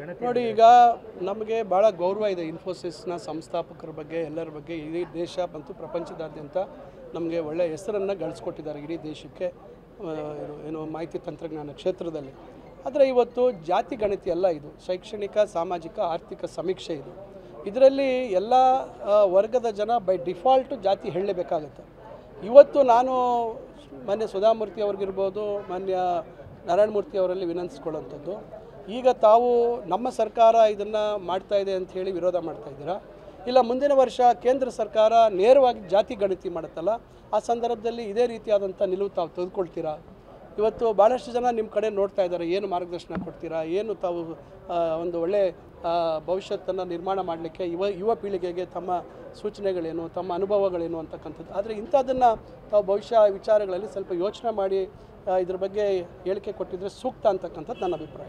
ನೋಡಿ, ಈಗ ನಮಗೆ ಭಾಳ ಗೌರವ ಇದೆ ಇನ್ಫೋಸಿಸ್ನ ಸಂಸ್ಥಾಪಕರ ಬಗ್ಗೆ, ಎಲ್ಲರ ಬಗ್ಗೆ. ಇಡೀ ದೇಶ ಮತ್ತು ಪ್ರಪಂಚದಾದ್ಯಂತ ನಮಗೆ ಒಳ್ಳೆಯ ಹೆಸರನ್ನು ಗಳಿಸ್ಕೊಟ್ಟಿದ್ದಾರೆ ಇಡೀ ದೇಶಕ್ಕೆ, ಏನು ಮಾಹಿತಿ ತಂತ್ರಜ್ಞಾನ ಕ್ಷೇತ್ರದಲ್ಲಿ. ಆದರೆ ಇವತ್ತು ಜಾತಿ ಗಣತಿ ಅಲ್ಲ, ಇದು ಶೈಕ್ಷಣಿಕ, ಸಾಮಾಜಿಕ, ಆರ್ಥಿಕ ಸಮೀಕ್ಷೆ. ಇದರಲ್ಲಿ ಎಲ್ಲ ವರ್ಗದ ಜನ ಬೈ ಡಿಫಾಲ್ಟು ಜಾತಿ ಹೇಳಲೇಬೇಕಾಗತ್ತೆ. ಇವತ್ತು ನಾನು ಮಾನ್ಯ ಸುಧಾಮೂರ್ತಿ ಅವ್ರಿಗಿರ್ಬೋದು, ಮಾನ್ಯ ನಾರಾಯಣಮೂರ್ತಿ ಅವರಲ್ಲಿ ವಿನಂತಿಸ್ಕೊಳ್ಳೋಂಥದ್ದು, ಈಗ ತಾವು ನಮ್ಮ ಸರ್ಕಾರ ಇದನ್ನು ಮಾಡ್ತಾ ಇದೆ ಅಂಥೇಳಿ ವಿರೋಧ ಮಾಡ್ತಾಯಿದ್ದೀರಾ, ಇಲ್ಲ ಮುಂದಿನ ವರ್ಷ ಕೇಂದ್ರ ಸರ್ಕಾರ ನೇರವಾಗಿ ಜಾತಿ ಗಣತಿ ಮಾಡುತ್ತಲ್ಲ, ಆ ಸಂದರ್ಭದಲ್ಲಿ ಇದೇ ರೀತಿಯಾದಂಥ ನಿಲುವು ತಾವು ತೆಗೆದುಕೊಳ್ತೀರಾ? ಇವತ್ತು ಭಾಳಷ್ಟು ಜನ ನಿಮ್ಮ ಕಡೆ ನೋಡ್ತಾ ಇದ್ದಾರೆ, ಏನು ಮಾರ್ಗದರ್ಶನ ಕೊಡ್ತೀರಾ, ಏನು ತಾವು ಒಂದು ಒಳ್ಳೆಯ ಭವಿಷ್ಯತ್ತನ್ನು ನಿರ್ಮಾಣ ಮಾಡಲಿಕ್ಕೆ ಯುವ ಪೀಳಿಗೆಗೆ ತಮ್ಮ ಸೂಚನೆಗಳೇನು, ತಮ್ಮ ಅನುಭವಗಳೇನು ಅಂತಕ್ಕಂಥದ್ದು. ಆದರೆ ಇಂಥದ್ದನ್ನು ತಾವು ಭವಿಷ್ಯ ವಿಚಾರಗಳಲ್ಲಿ ಸ್ವಲ್ಪ ಯೋಚನೆ ಮಾಡಿ ಇದ್ರ ಬಗ್ಗೆ ಹೇಳಿಕೆ ಕೊಟ್ಟಿದ್ರೆ ಸೂಕ್ತ ಅಂತಕ್ಕಂಥದ್ದು ನನ್ನ ಅಭಿಪ್ರಾಯ.